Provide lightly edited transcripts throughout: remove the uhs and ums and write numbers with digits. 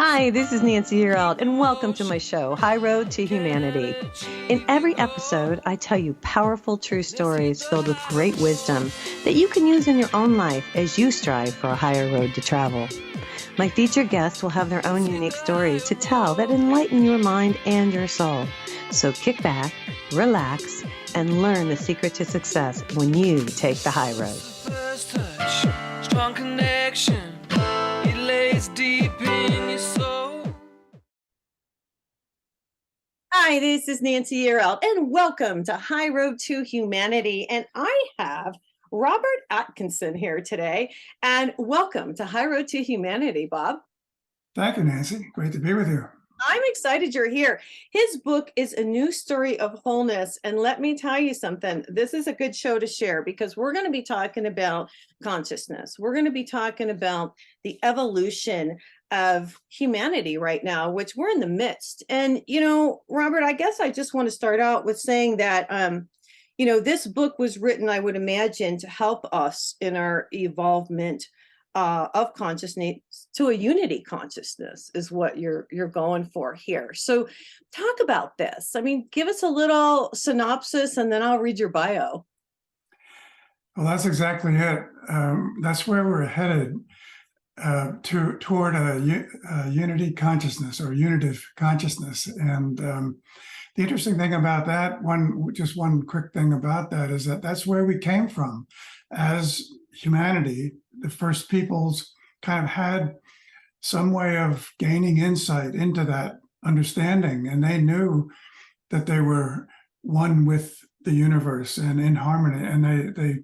Hi, this is Nancy Yearout, and welcome to my show, High Road to Humanity. In every episode, I tell you powerful true stories filled with great wisdom that you can use in your own life as you strive for a higher road to travel. My featured guests will have their own unique stories to tell that enlighten your mind and your soul. So kick back, relax, and learn the secret to success when you take the high road. First touch, strong connection, it lays deep in your soul. Hi, this is Nancy Yearout, and welcome to High Road to Humanity. And I have Robert Atkinson here today. And welcome to High Road to Humanity, Bob. Thank you, Nancy. Great to be with you. I'm excited you're here. His book is A New Story of Wholeness. And let me tell you something, this is a good show to share because we're going to be talking about consciousness. We're going to be talking about the evolution of humanity right now, which we're in the midst. And, Robert, I guess I just want to start out with saying that, this book was written, I would imagine, to help us in our evolvement of consciousness to a unity consciousness is what you're going for here. So talk about this. I mean, give us a little synopsis and then I'll read your bio. Well, that's exactly it. That's where we're headed toward a unity consciousness or unitive consciousness. And the interesting thing about that, just one quick thing about that, is that that's where we came from as humanity. The first peoples kind of had some way of gaining insight into that understanding, and they knew that they were one with the universe and in harmony, and they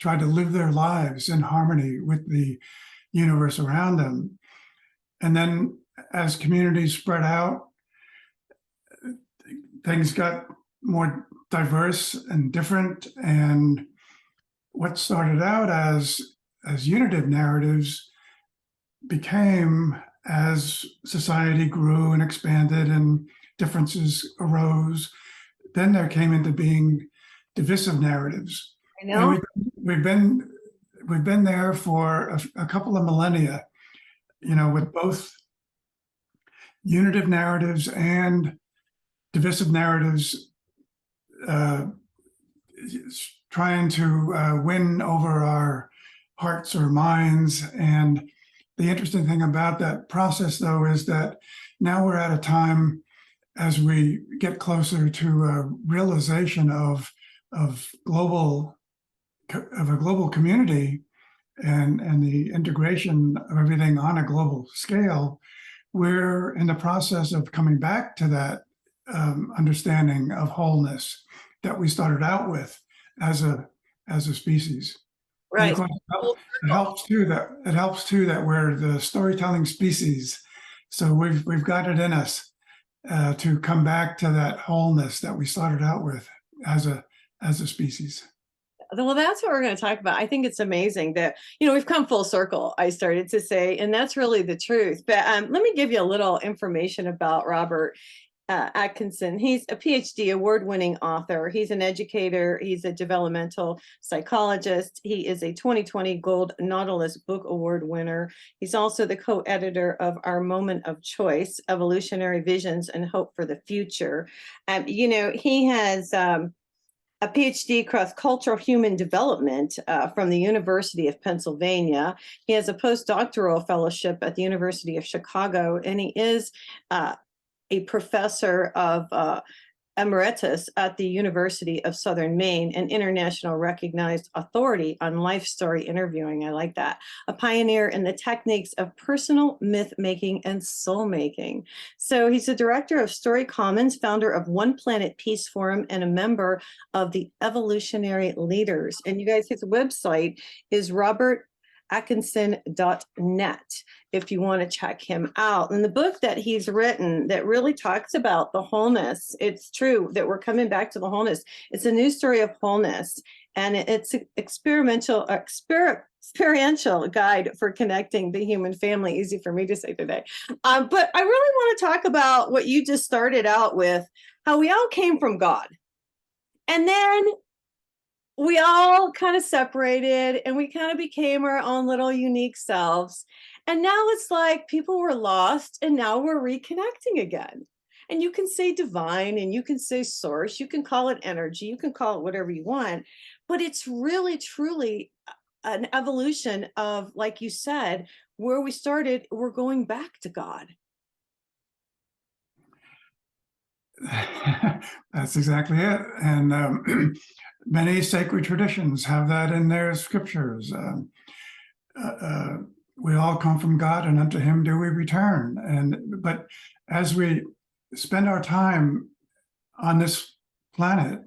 tried to live their lives in harmony with the universe around them. And then as communities spread out, things got more diverse and different, and what started out as unitive narratives became, as society grew and expanded and differences arose, then there came into being divisive narratives. I know. And we've been there for a couple of millennia, with both unitive narratives and divisive narratives trying to win over our hearts or minds. And the interesting thing about that process, though, is that now we're at a time, as we get closer to a realization of a global community and the integration of everything on a global scale, we're in the process of coming back to that understanding of wholeness that we started out with as a species. Right. And of course, it helps too that we're the storytelling species. So we've got it in us to come back to that wholeness that we started out with as a species. Well, that's what we're going to talk about. I think it's amazing that, we've come full circle, I started to say, and that's really the truth. But let me give you a little information about Robert Atkinson. He's a PhD award-winning author. He's an educator. He's a developmental psychologist. He is a 2020 Gold Nautilus Book Award winner. He's also the co-editor of Our Moment of Choice, Evolutionary Visions and Hope for the Future. He has a PhD cross-cultural human development from the University of Pennsylvania. He has a postdoctoral fellowship at the University of Chicago, and he is a professor of emeritus at the University of Southern Maine, an international recognized authority on life story interviewing. I like that. A pioneer in the techniques of personal myth making and soul making. So he's the director of Story Commons, founder of One Planet Peace Forum, and a member of the Evolutionary Leaders. And you guys, his website is robertatkinson.net if you want to check him out. And the book that he's written that really talks about the wholeness, it's true that we're coming back to the wholeness. It's A New Story of Wholeness, and it's an experiential guide for connecting the human family. Easy for me to say today. But I really want to talk about what you just started out with, how we all came from God. And then we all kind of separated and we kind of became our own little unique selves. And now it's like people were lost and now we're reconnecting again. And you can say divine and you can say source, you can call it energy, you can call it whatever you want, but it's really truly an evolution of, like you said, where we started, we're going back to God. That's exactly it. And many sacred traditions have that in their scriptures. Uh, uh, we all come from God, and unto Him do we return. But as we spend our time on this planet,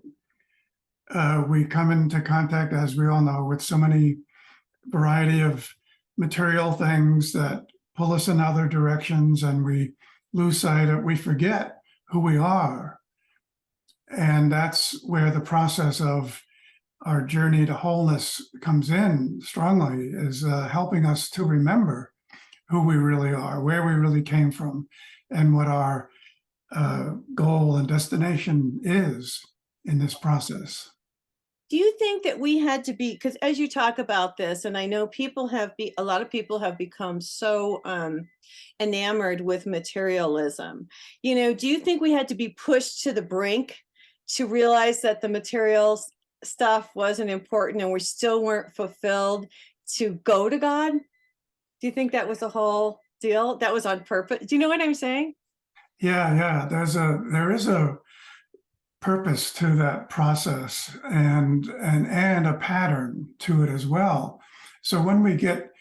we come into contact, as we all know, with so many variety of material things that pull us in other directions, and we lose sight of, we forget who we are. And that's where the process of our journey to wholeness comes in strongly, is helping us to remember who we really are, where we really came from, and what our goal and destination is in this process. Do you think that we had to be, because as you talk about this, and I know a lot of people have become so enamored with materialism, do you think we had to be pushed to the brink to realize that the materials stuff wasn't important and we still weren't fulfilled to go to God? Do you think that was the whole deal? That was on purpose? Do you know what I'm saying? Yeah. There is a purpose to that process, and a pattern to it as well. So when we get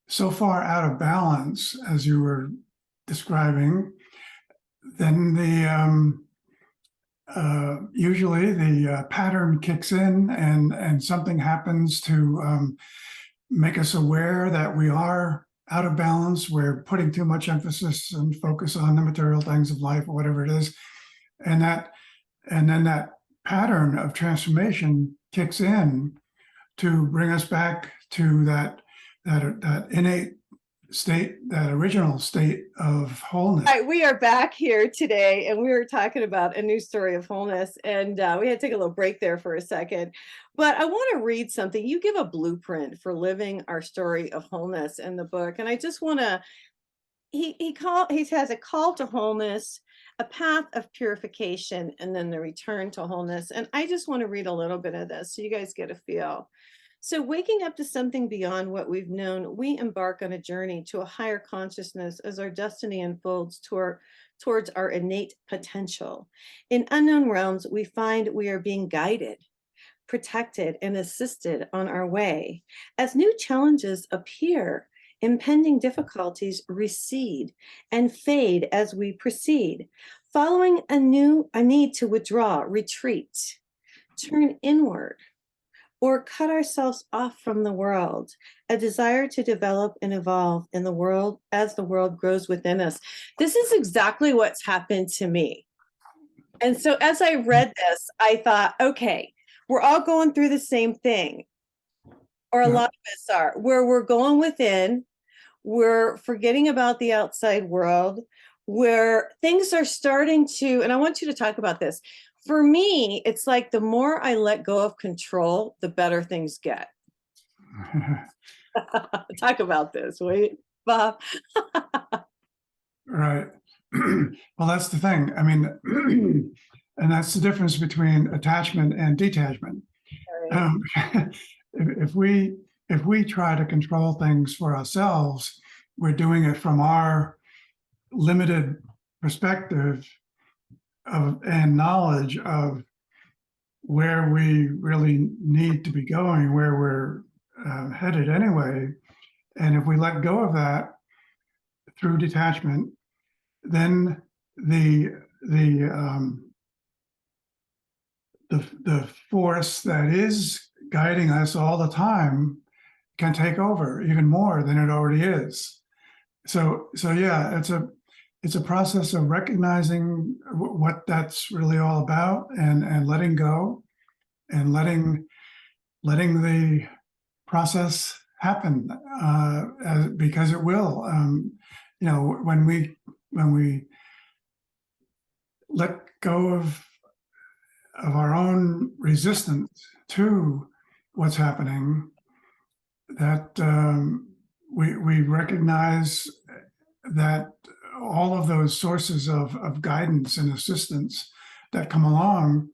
so far out of balance, as you were describing, then usually the pattern kicks in, and something happens to make us aware that we are out of balance. We're putting too much emphasis and focus on the material things of life, or whatever it is, and then that pattern of transformation kicks in to bring us back to that innate state, that original state of wholeness. All right, we are back here today, and we were talking about a new story of wholeness, and we had to take a little break there for a second. But I want to read something. You give a blueprint for living our story of wholeness in the book, and I just want to. He has a call to wholeness, a path of purification, and then the return to wholeness. And I just want to read a little bit of this so you guys get a feel. So, waking up to something beyond what we've known, we embark on a journey to a higher consciousness as our destiny unfolds towards our innate potential. In unknown realms, we find we are being guided, protected, and assisted on our way. As new challenges appear, impending difficulties recede and fade as we proceed, following a need to withdraw, retreat, turn inward, or cut ourselves off from the world, a desire to develop and evolve in the world as the world grows within us. This is exactly what's happened to me. And so as I read this, I thought, okay, we're all going through the same thing, or a lot of us are, where we're going within, we're forgetting about the outside world, where things are starting to, and I want you to talk about this. For me, it's like the more I let go of control, the better things get. Talk about this, wait, Bob. Right. Well, that's the thing. I mean, and that's the difference between attachment and detachment. Right. If we try to control things for ourselves, we're doing it from our limited perspective and knowledge of where we really need to be going, where we're headed anyway. And if we let go of that through detachment, then the force that is guiding us all the time can take over even more than it already is. So yeah, it's a process of recognizing what that's really all about, and letting go, and letting the process happen, because it will. When we let go of our own resistance to what's happening, that we recognize that all of those sources of guidance and assistance that come along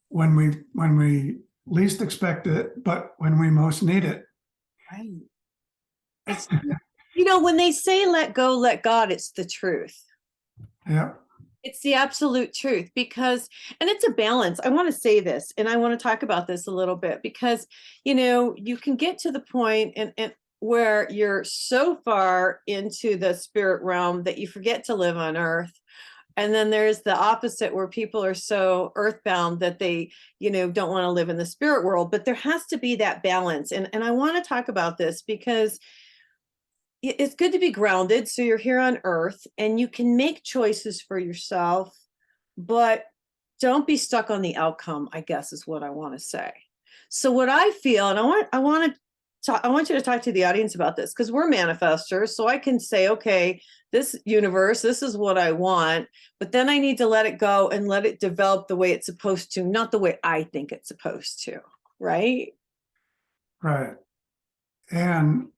when we least expect it, but when we most need it. Right. It's, when they say let go, let God, it's the truth. Yeah. It's the absolute truth because, and it's a balance. I want to say this, and I want to talk about this a little bit because, you can get to the point and where you're so far into the spirit realm that you forget to live on earth. And then there's the opposite where people are so earthbound that they, don't want to live in the spirit world. But there has to be that balance. And I want to talk about this because it's good to be grounded. So you're here on earth and you can make choices for yourself, but don't be stuck on the outcome, I guess is what I want to say. So what I feel, and I want you to talk to the audience about this because we're manifestors. So I can say, okay, this universe, this is what I want, but then I need to let it go and let it develop the way it's supposed to, not the way I think it's supposed to. Right. Right. And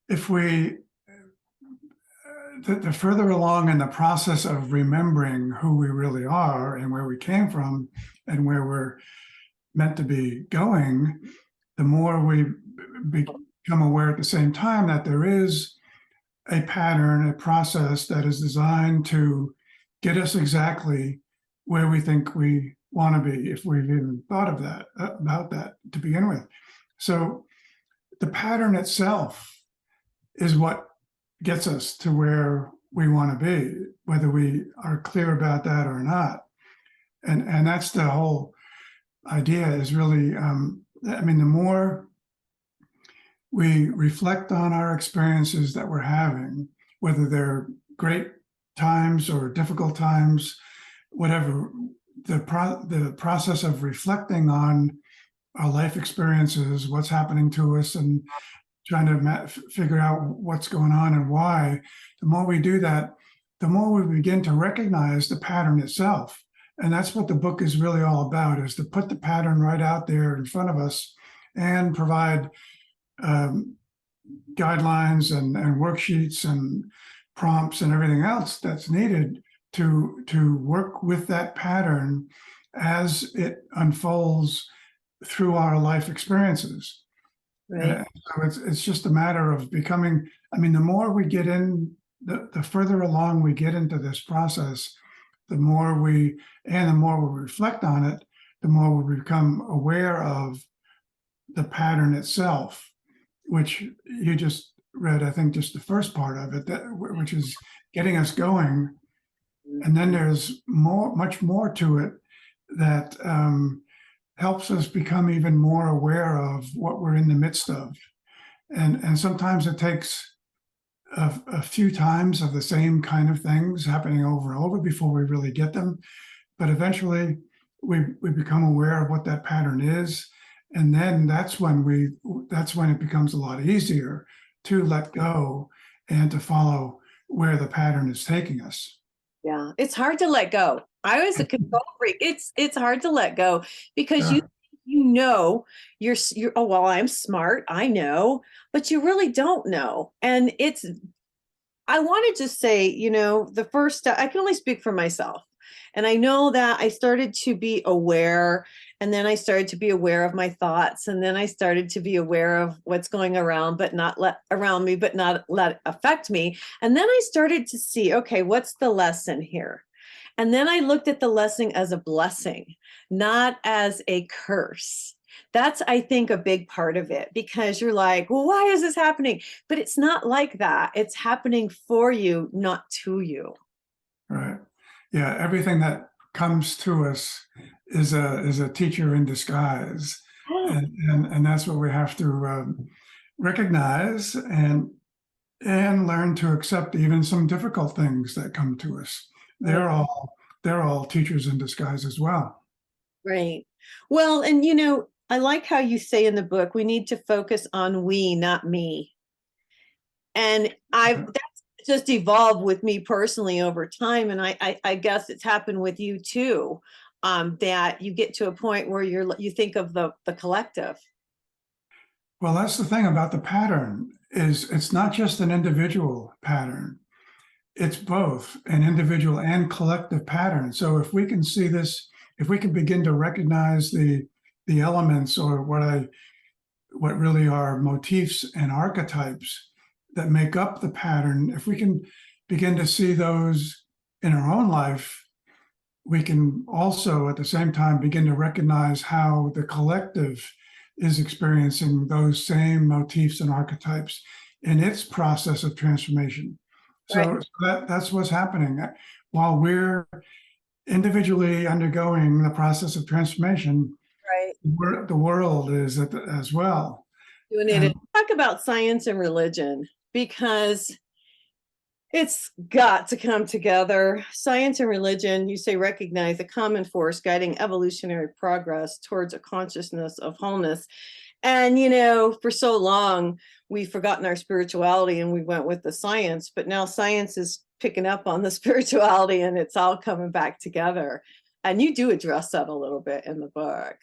if we, the further along in the process of remembering who we really are and where we came from and where we're meant to be going, the more we become aware at the same time that there is a pattern, a process that is designed to get us exactly where we think we want to be, if we've even thought of that, about that to begin with. So the pattern itself is what gets us to where we want to be, whether we are clear about that or not. And that's the whole idea is really, the more we reflect on our experiences that we're having, whether they're great times or difficult times, whatever, the process of reflecting on our life experiences, what's happening to us, and trying to figure out what's going on and why, the more we do that, the more we begin to recognize the pattern itself. And that's what the book is really all about, is to put the pattern right out there in front of us and provide guidelines and worksheets and prompts and everything else that's needed to work with that pattern as it unfolds through our life experiences. Right. So it's just a matter of becoming, the more we get in, the further along we get into this process, the more we reflect on it, the more we become aware of the pattern itself, which you just read, I think just the first part of it, which is getting us going. And then there's much more to it that helps us become even more aware of what we're in the midst of. And sometimes it takes a few times of the same kind of things happening over and over before we really get them. But eventually we become aware of what that pattern is. And then that's when it becomes a lot easier to let go and to follow where the pattern is taking us. Yeah, it's hard to let go. I was a control freak. It's hard to let go because Yeah. you're oh well, I'm smart, I know, but you really don't know. And I want to just say, the first step, I can only speak for myself. And I know that I started to be aware, and then I started to be aware of my thoughts, and then I started to be aware of what's going around, but not around me, but not let it affect me. And then I started to see, okay, what's the lesson here? And then I looked at the lesson as a blessing, not as a curse. That's, I think, a big part of it, because you're like, well, why is this happening? But it's not like that. It's happening for you, not to you. Right. Yeah. Everything that comes to us is a teacher in disguise. And that's what we have to recognize and learn to accept even some difficult things that come to us. They're all teachers in disguise as well. Right. Well, and I like how you say in the book, we need to focus on we, not me. And that's just evolved with me personally over time. And I guess it's happened with you too. That you get to a point where you think of the collective. Well, that's the thing about the pattern is it's not just an individual pattern. It's both an individual and collective pattern. So if we can see this, if we can begin to recognize the elements or what really are motifs and archetypes that make up the pattern, if we can begin to see those in our own life, we can also at the same time begin to recognize how the collective is experiencing those same motifs and archetypes in its process of transformation. Right. So that's what's happening. While we're individually undergoing the process of transformation, Right. the world is as well. You need to talk about science and religion because it's got to come together. Science and religion, you say, recognize a common force guiding evolutionary progress towards a consciousness of wholeness. And, for so long, we've forgotten our spirituality and we went with the science, but now science is picking up on the spirituality and it's all coming back together. And you do address that a little bit in the book.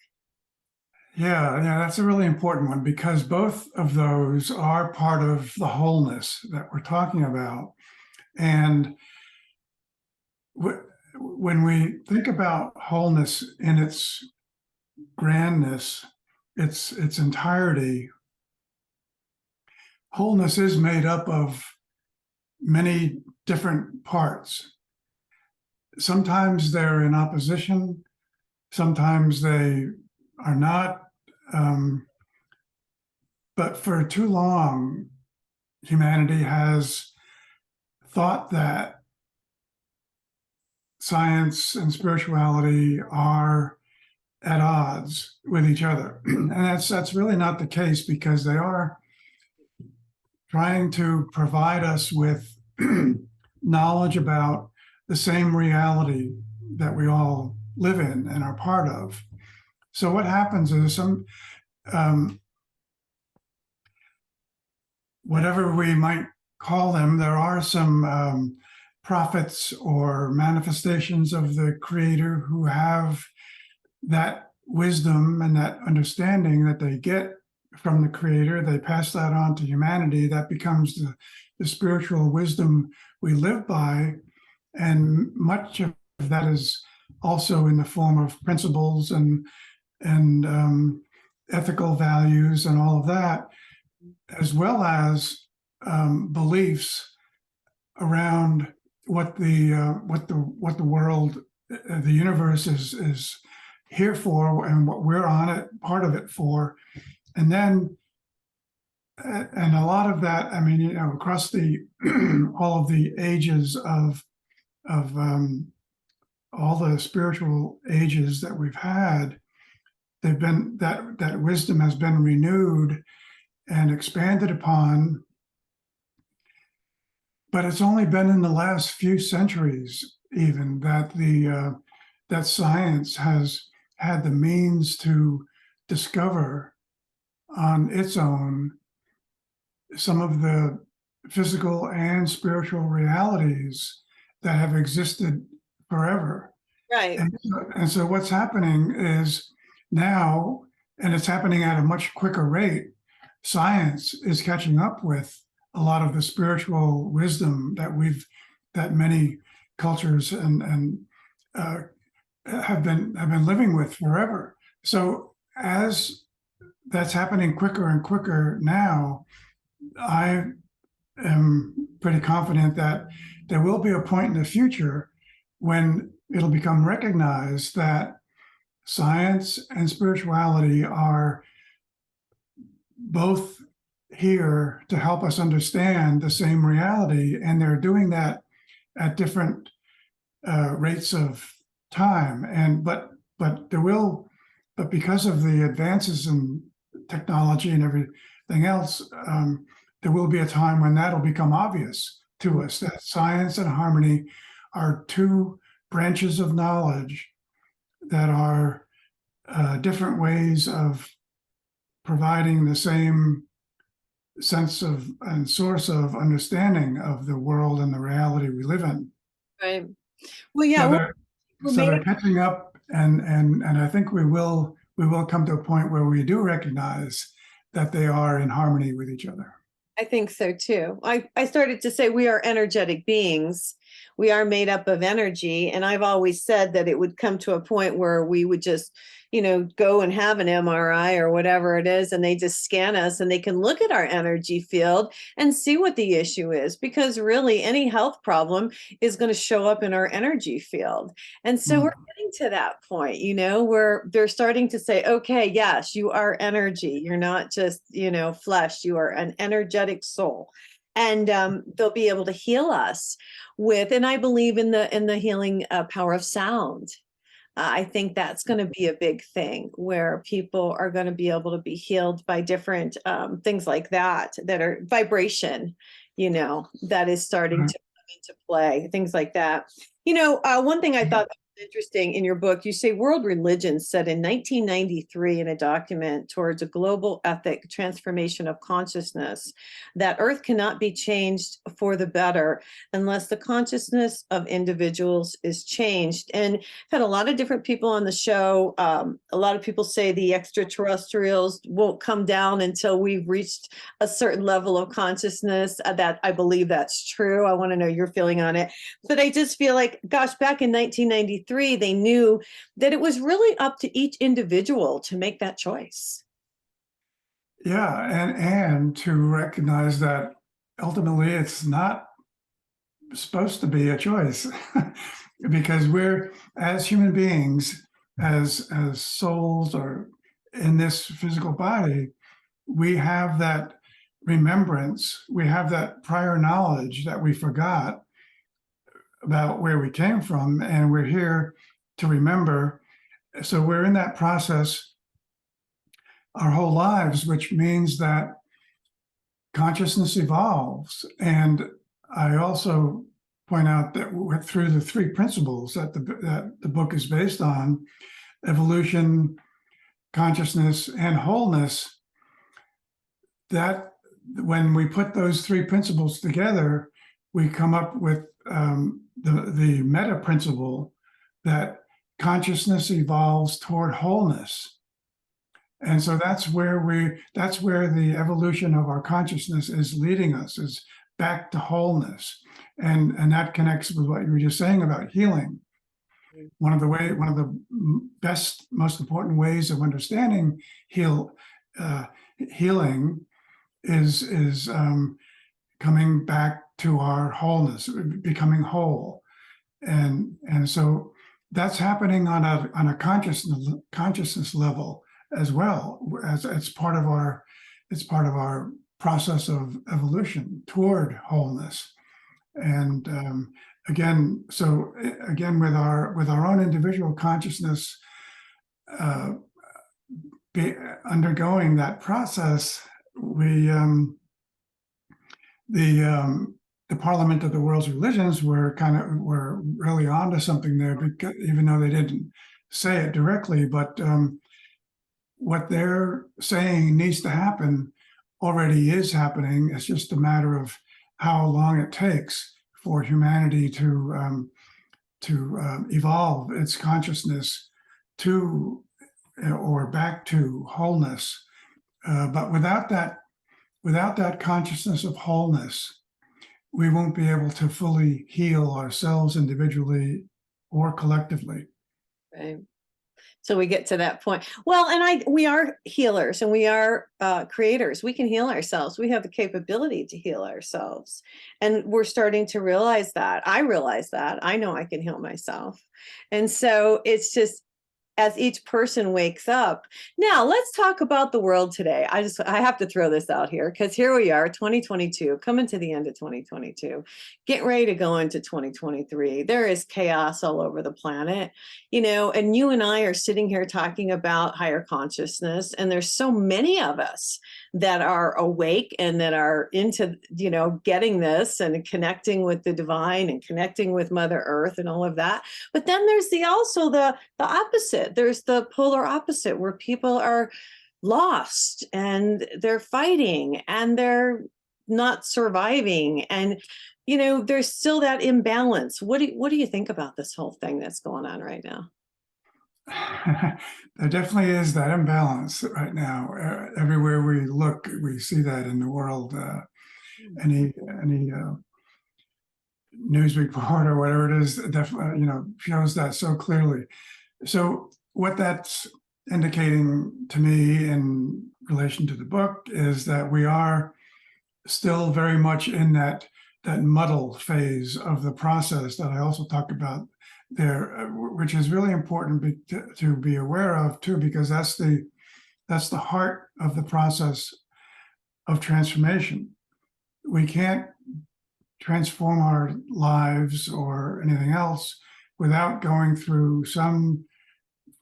Yeah, that's a really important one because both of those are part of the wholeness that we're talking about. And when we think about wholeness in its grandness, its entirety, wholeness is made up of many different parts. Sometimes they're in opposition, sometimes they are not. But for too long, humanity has thought that science and spirituality are at odds with each other. And that's really not the case because they are trying to provide us with knowledge about the same reality that we all live in and are part of. So what happens is whatever we might call them, there are some prophets or manifestations of the Creator who have that wisdom and that understanding that they get from the Creator. They pass that on to humanity. That becomes the spiritual wisdom we live by. And much of that is also in the form of principles and ethical values and all of that, as well as beliefs around what the world, the universe is here for, and what we're on it, part of it for, and then and a lot of that. I mean, across the all of the ages of all the spiritual ages that we've had, they've been that wisdom has been renewed and expanded upon, but it's only been in the last few centuries even that that science has had the means to discover on its own some of the physical and spiritual realities that have existed forever. Right. And so what's happening is now, and it's happening at a much quicker rate, science is catching up with a lot of the spiritual wisdom that many cultures and have been living with forever. So as that's happening quicker and quicker now, I am pretty confident that there will be a point in the future when it'll become recognized that science and spirituality are both here to help us understand the same reality, and they're doing that at different rates of time. And but because of the advances in technology and everything else, there will be a time when that'll become obvious to us that science and harmony are two branches of knowledge that are different ways of providing the same sense of and source of understanding of the world and the reality we live in. Right. Well, yeah. So they're catching up, and I think we will come to a point where we do recognize that they are in harmony with each other. I think so too. I started to say we are energetic beings. We are made up of energy. And I've always said that it would come to a point where we would just, go and have an MRI or whatever it is, and they just scan us and they can look at our energy field and see what the issue is. Because really, any health problem is going to show up in our energy field. And so we're getting to that point, where they're starting to say, okay, yes, you are energy. You're not just, flesh. You are an energetic soul. And they'll be able to heal us with, and I believe in the healing power of sound. I think that's going to be a big thing where people are going to be able to be healed by different things like that are vibration, that is starting to come into play, things like that. One thing I thought interesting in your book, you say world religions said in 1993 in a document towards a global ethic transformation of consciousness that Earth cannot be changed for the better unless the consciousness of individuals is changed. And I've had a lot of different people on the show. A lot of people say the extraterrestrials won't come down until we've reached a certain level of consciousness. That I believe that's true. I want to know your feeling on it. But I just feel like, gosh, back in 1993, they knew that it was really up to each individual to make that choice. Yeah, and to recognize that ultimately it's not supposed to be a choice because we're, as human beings, as souls or in this physical body, we have that remembrance, we have that prior knowledge that we forgot about where we came from, and we're here to remember. So we're in that process our whole lives, which means that consciousness evolves. And I also point out that through the three principles that the book is based on, evolution, consciousness, and wholeness, that when we put those three principles together, we come up with the meta principle that consciousness evolves toward wholeness. And so that's where the evolution of our consciousness is leading us, is back to wholeness. And that connects with what you were just saying about healing. One of the best, most important ways of understanding healing is coming back to our wholeness, becoming whole, and so that's happening on a consciousness level as well, as it's part of our process of evolution toward wholeness. And again with our own individual consciousness undergoing that process, the Parliament of the World's Religions were really onto something there, because, even though they didn't say it directly, but what they're saying needs to happen already is happening. It's just a matter of how long it takes for humanity to evolve its consciousness to or back to wholeness. But without that consciousness of wholeness, we won't be able to fully heal ourselves individually or collectively. Right. So we get to that point. Well, and we are healers and we are creators. We can heal ourselves. We have the capability to heal ourselves. And we're starting to realize that. I realize that. I know I can heal myself. And so it's just, as each person wakes up. Now, let's talk about the world today. I have to throw this out here, because here we are, 2022, coming to the end of 2022, getting ready to go into 2023. There is chaos all over the planet, and you and I are sitting here talking about higher consciousness, and there's so many of us that are awake and that are into, getting this and connecting with the divine and connecting with Mother Earth and all of that. But then there's also the opposite. There's the polar opposite, where people are lost and they're fighting and they're not surviving. And, there's still that imbalance. What do you think about this whole thing that's going on right now? There definitely is that imbalance right now. Everywhere we look, we see that in the world. Any news report or whatever it is, definitely, shows that so clearly. So what that's indicating to me in relation to the book is that we are still very much in that muddle phase of the process that I also talked about there, which is really important to be aware of too, because that's the heart of the process of transformation. We can't transform our lives or anything else without going through some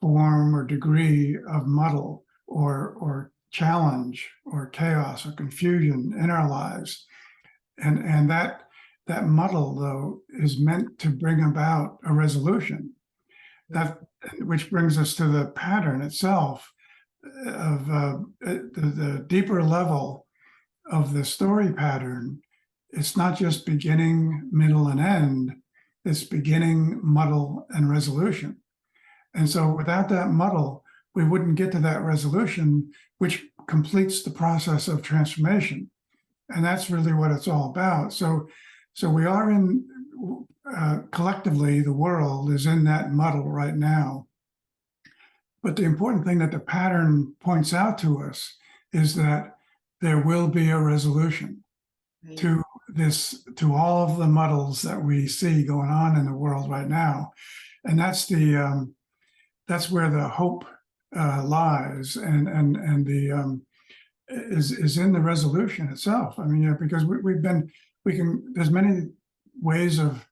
form or degree of muddle or challenge or chaos or confusion in our lives. And that muddle, though, is meant to bring about a resolution. That which brings us to the pattern itself of the deeper level of the story pattern. It's not just beginning, middle, and end. It's beginning, muddle, and resolution. And so without that muddle, we wouldn't get to that resolution, which completes the process of transformation. And that's really what it's all about. So we are in, collectively, the world is in that muddle right now. But the important thing that the pattern points out to us is that there will be a resolution to this, to all of the muddles that we see going on in the world right now. And that's where the hope lies, and the is in the resolution itself. I mean, because there's many ways of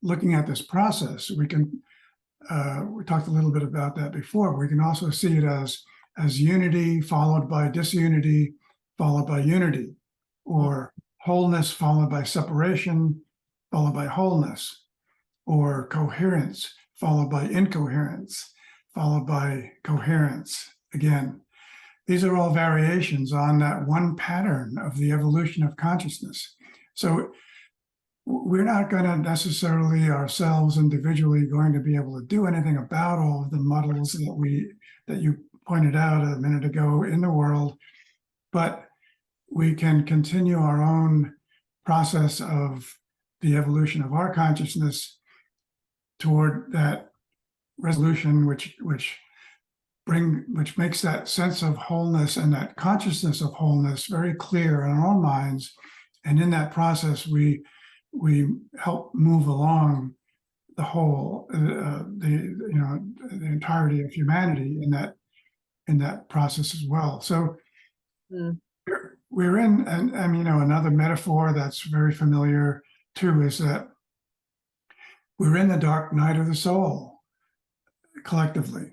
looking at this process. We talked a little bit about that before. We can also see it as unity followed by disunity, followed by unity, or wholeness followed by separation, followed by wholeness, or coherence followed by incoherence, followed by coherence again. These are all variations on that one pattern of the evolution of consciousness. So we're not going to necessarily ourselves individually going to be able to do anything about all of the muddles that you pointed out a minute ago in the world, but we can continue our own process of the evolution of our consciousness toward that resolution, which makes that sense of wholeness and that consciousness of wholeness very clear in our own minds. And in that process, we help move along the whole, the entirety of humanity in that process as well. So we're in, and another metaphor that's very familiar too is that we're in the dark night of the soul collectively.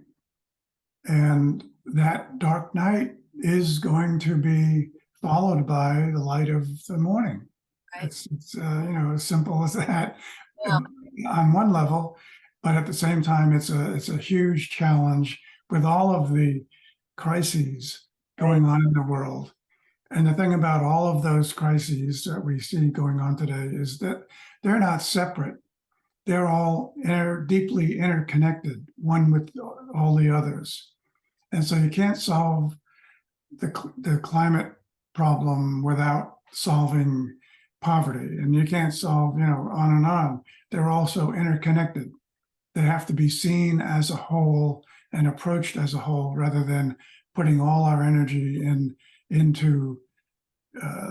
And that dark night is going to be followed by the light of the morning. Right. It's as simple as that. Yeah. On one level, but at the same time, it's a huge challenge with all of the crises going on in the world. And the thing about all of those crises that we see going on today is that they're not separate. They're all deeply interconnected, one with all the others. And so you can't solve the climate problem without solving poverty, and you can't solve, on and on. They're also interconnected. They have to be seen as a whole and approached as a whole, rather than putting all our energy into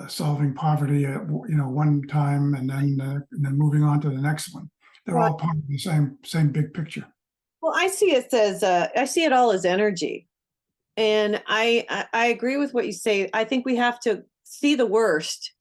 solving poverty at one time and then moving on to the next one. They're all part of the same big picture. Well, I see it all as energy. And I agree with what you say. I think we have to see the worst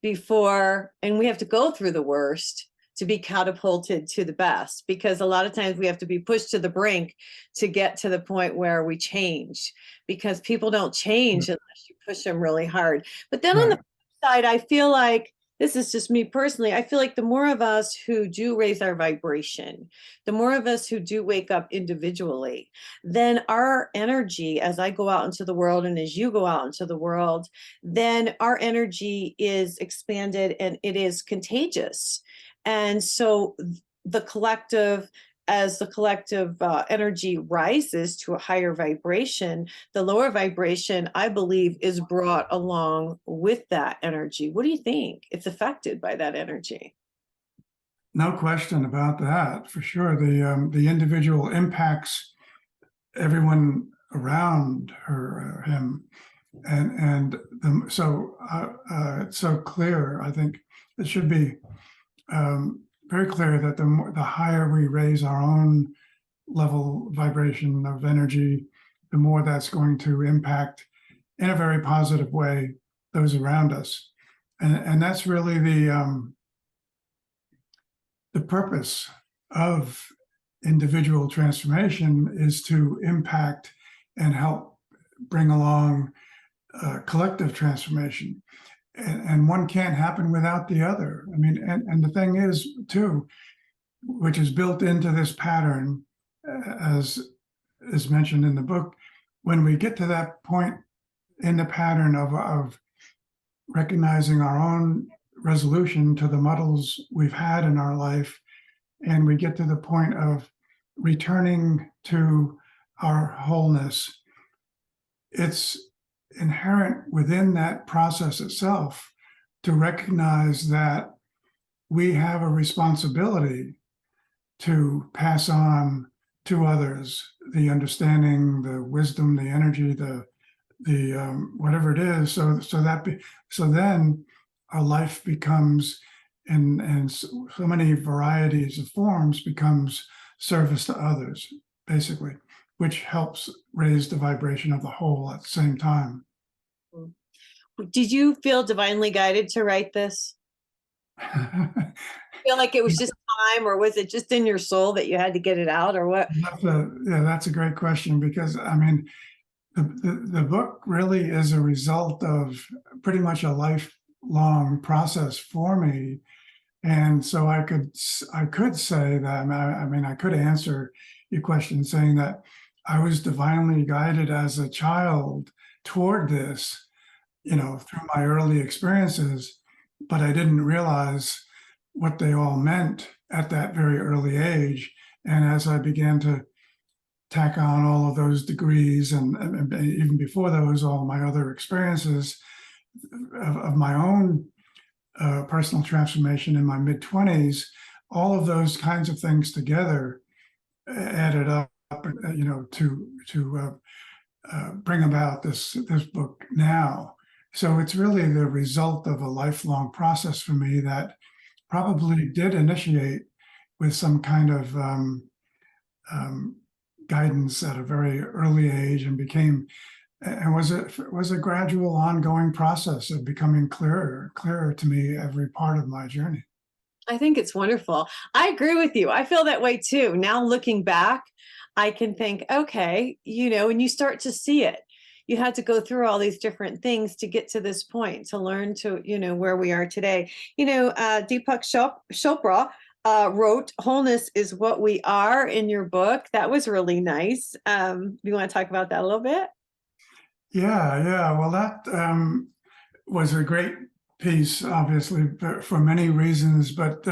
before, and we have to go through the worst to be catapulted to the best, because a lot of times we have to be pushed to the brink to get to the point where we change, because people don't change unless you push them really hard. But then on the flip side, I feel like, this is just me personally, I feel like the more of us who do raise our vibration, the more of us who do wake up individually, then our energy, as I go out into the world and as you go out into the world, then our energy is expanded and it is contagious. And so the collective as the collective energy rises to a higher vibration, the lower vibration, I believe, is brought along with that energy. What do you think? It's affected by that energy. No question about that, for sure. The individual impacts everyone around her, or him, and it's so clear. I think it should be very clear that the higher we raise our own level vibration of energy, the more that's going to impact in a very positive way those around us, and that's really the purpose of individual transformation, is to impact and help bring along collective transformation. And one can't happen without the other. I mean, and the thing is, too, which is built into this pattern, as is mentioned in the book, when we get to that point in the pattern of recognizing our own resolution to the muddles we've had in our life, and we get to the point of returning to our wholeness, it's inherent within that process itself to recognize that we have a responsibility to pass on to others the understanding, the wisdom, the energy, the whatever it is, so then our life becomes, and so many varieties of forms, becomes service to others, basically, which helps raise the vibration of the whole at the same time. Did you feel divinely guided to write this? Feel like it was just time, or was it just in your soul that you had to get it out, or what? That's a great question, because I mean, the book really is a result of pretty much a lifelong process for me. And so I could say that, I mean, I could answer your question saying that I was divinely guided as a child toward this, through my early experiences, but I didn't realize what they all meant at that very early age. And as I began to tack on all of those degrees, and even before those, all my other experiences of my own personal transformation in my mid-20s, all of those kinds of things together added up, to bring about this book now. So it's really the result of a lifelong process for me that probably did initiate with some kind of guidance at a very early age, and was a gradual, ongoing process of becoming clearer to me every part of my journey. I think it's wonderful. I agree with you. I feel that way too. Now looking back, I can think, okay, and you start to see it. You had to go through all these different things to get to this point, to learn to, where we are today. Deepak Chopra wrote "Wholeness is what we are" in your book. That was really nice. You want to talk about that a little bit? Yeah. Well, that was a great piece, obviously, for many reasons. But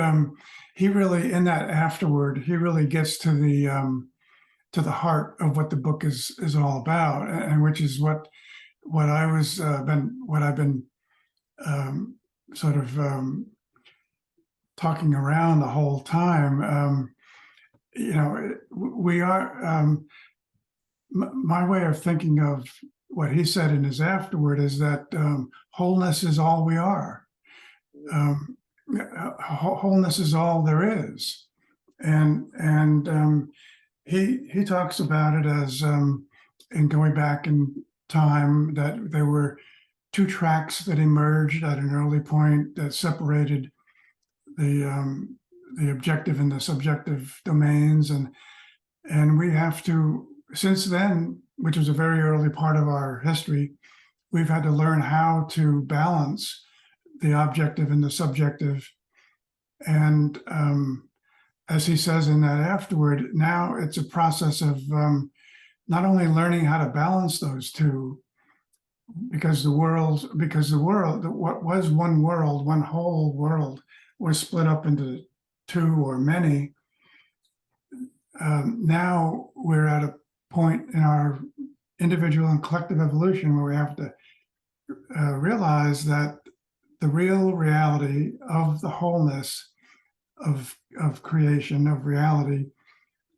he really, in that afterword, he really gets to the heart of what the book is all about, and which is what I've been sort of talking around the whole time. We are. My way of thinking of what he said in his afterword is that wholeness is all we are. Wholeness is all there is, and he talks about it as, in going back in time, that there were two tracks that emerged at an early point that separated the objective and the subjective domains, and we have to, since then, which was a very early part of our history, we've had to learn how to balance the objective and the subjective. And as he says in that afterward, now it's a process of not only learning how to balance those two, because the world, what was one world, one whole world, was split up into two or many. now we're at a point in our individual and collective evolution where we have to realize that the real reality of the wholeness of creation, of reality,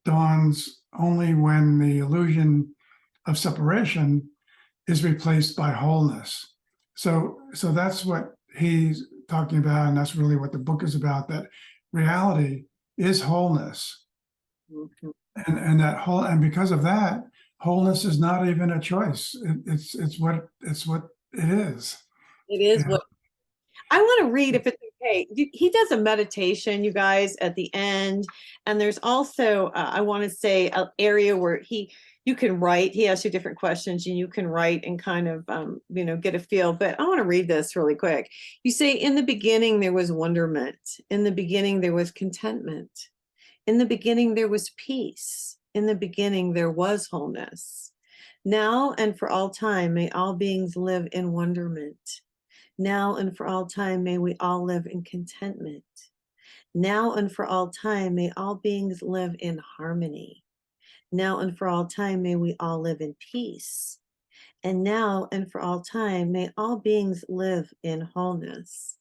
dawns only when the illusion of separation is replaced by wholeness. So that's what he's talking about, and that's really what the book is about, that reality is wholeness. Mhm. And that whole, and because of that, wholeness is not even a choice. It's what it is. It is Yeah. what I want to read, if it's okay. He does a meditation, you guys, at the end, and there's also I want to say an area where you can write. He asks you different questions, and you can write and kind of get a feel. But I want to read this really quick. You say, in the beginning there was wonderment. In the beginning there was contentment. In the beginning there was peace. In the beginning there was wholeness. Now and for all time may all beings live in wonderment. Now and for all time, may we all live in contentment. Now and for all time, may all beings live in harmony. Now and for all time, may we all live in peace. And now and for all time, may all beings live in wholeness.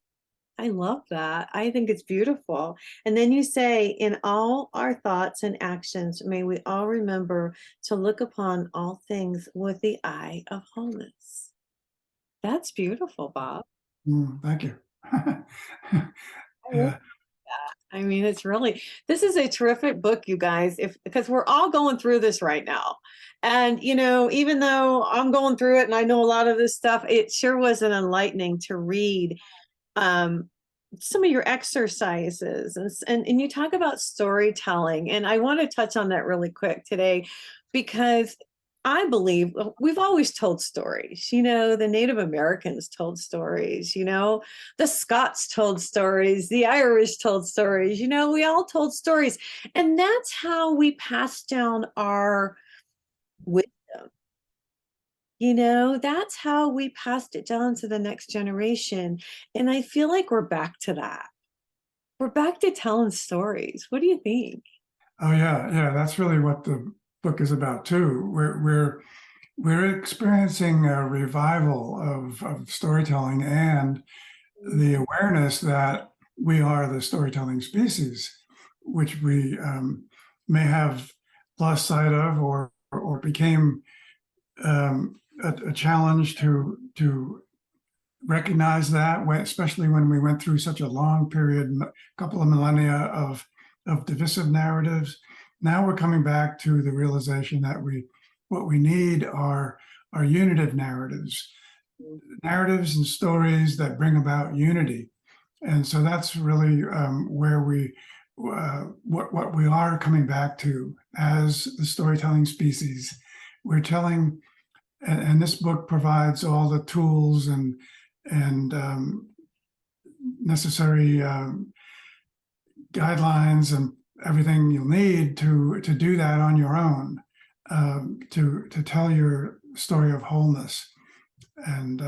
I love that. I think it's beautiful. And then you say, in all our thoughts and actions, may we all remember to look upon all things with the eye of wholeness. That's beautiful, Bob. Thank you. I love Yeah. I mean, this is a terrific book, you guys, because we're all going through this right now. And, even though I'm going through it and I know a lot of this stuff, it sure was an enlightening to read um, some of your exercises. And you talk about storytelling. And I want to touch on that really quick today, because I believe we've always told stories. The Native Americans told stories, the Scots told stories, the Irish told stories, we all told stories. And that's how we pass down our wisdom. That's how we passed it down to the next generation. And I feel like we're back to that. We're back to telling stories. What do you think? Oh yeah. That's really what the book is about too. We're experiencing a revival of storytelling, and the awareness that we are the storytelling species, which we may have lost sight of, or became a challenge to recognize that, especially when we went through such a long period, a couple of millennia of divisive narratives. Now we're coming back to the realization that what we need are unitive narratives and stories that bring about unity. And so that's really where what we are coming back to as the storytelling species. We're telling, and this book provides all the tools and necessary guidelines and everything you'll need to do that on your own, to tell your story of wholeness. And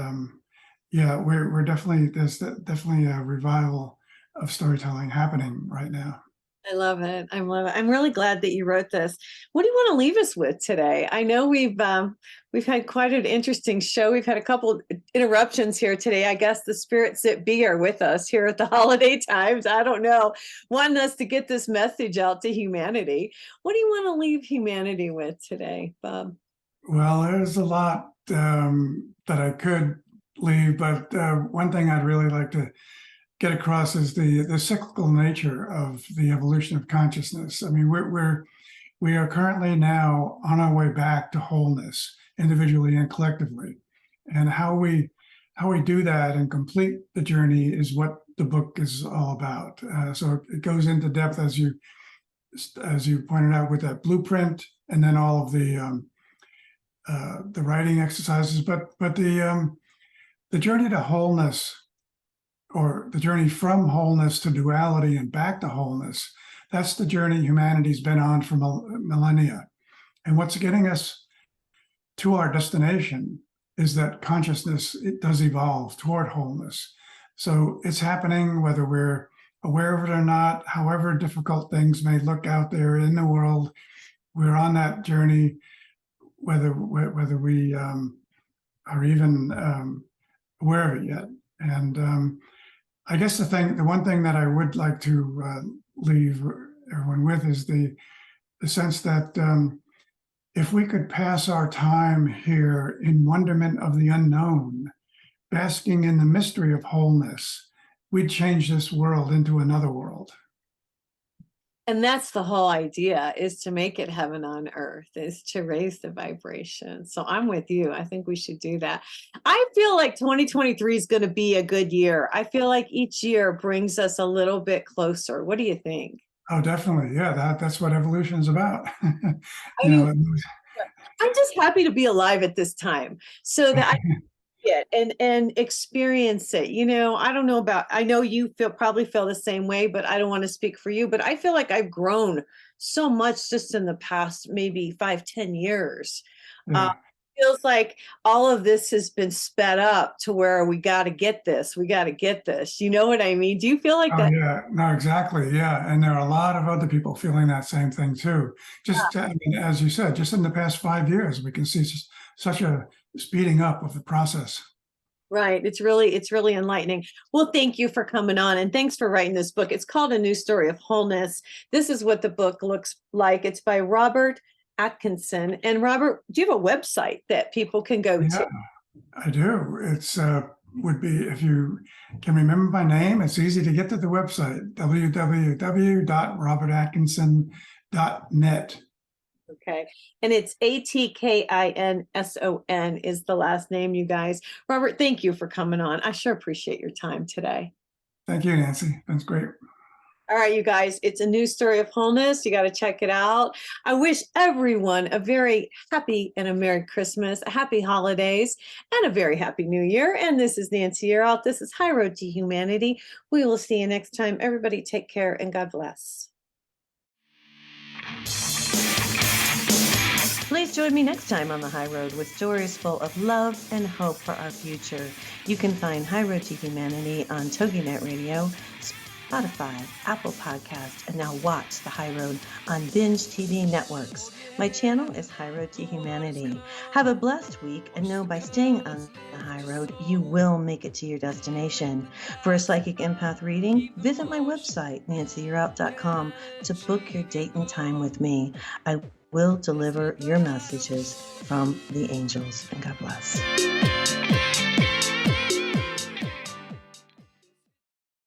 we're definitely, there's definitely a revival of storytelling happening right now. I love it. I love it. I'm really glad that you wrote this. What do you want to leave us with today? I know we've had quite an interesting show. We've had a couple interruptions here today. I guess the spirits that be are with us here at the holiday times. I don't know, wanting us to get this message out to humanity. What do you want to leave humanity with today, Bob? Well, there's a lot that I could leave, but one thing I'd really like to get across is the cyclical nature of the evolution of consciousness. I mean, we are currently now on our way back to wholeness, individually and collectively, and how we do that and complete the journey is what the book is all about. So it goes into depth, as you pointed out, with that blueprint, and then all of the writing exercises. But the journey to wholeness, or the journey from wholeness to duality and back to wholeness, that's the journey humanity's been on for millennia. And what's getting us to our destination is that consciousness, it does evolve toward wholeness. So it's happening whether we're aware of it or not, however difficult things may look out there in the world, we're on that journey, whether we are even aware of it yet. And I guess the one thing that I would like to leave everyone with is the sense that if we could pass our time here in wonderment of the unknown, basking in the mystery of wholeness, we'd change this world into another world. And that's the whole idea, is to make it heaven on earth, is to raise the vibration. So I'm with you. I think we should do that. I feel like 2023 is going to be a good year. I feel like each year brings us a little bit closer. What do you think? Oh, definitely. Yeah, that's what evolution is about. I mean, I'm just happy to be alive at this time so that I it and experience it. I don't know I know you probably feel the same way, but I don't want to speak for you, but I feel like I've grown so much just in the past maybe 5-10 years. yeah. Feels like all of this has been sped up to where we got to get this, you know what I mean? Do you feel like Oh, that? yeah, no, exactly. Yeah. And there are a lot of other people feeling that same thing too. Just, I mean, as you said, just in the past 5 years, we can see such a speeding up of the process. Right. It's really enlightening. Well, thank you for coming on, and thanks for writing this book. It's called A New Story of Wholeness. This is what the book looks like. It's by Robert Atkinson. And Robert, do you have a website that people can go Yeah, to? I do. It's would be, if you can remember my name, it's easy to get to the website, www.robertatkinson.net. Okay. And it's Atkinson is the last name, you guys. Robert, thank you for coming on. I sure appreciate your time today. Thank you, Nancy. That's great. All right, you guys, it's A New Story of Wholeness. You got to check it out. I wish everyone a very happy and a Merry Christmas, a happy holidays, and a very happy New Year. And this is Nancy Yearout. This is High Road to Humanity. We will see you next time. Everybody take care and God bless. Please join me next time on the High Road with stories full of love and hope for our future. You can find High Road to Humanity on TogiNet Radio, Spotify, Apple Podcasts, and now watch The High Road on Binge TV networks. My channel is High Road to Humanity. Have a blessed week, and know by staying on the High Road, you will make it to your destination. For a psychic empath reading, visit my website, nancyyearout.com, to book your date and time with me. I will deliver your messages from the angels, and God bless.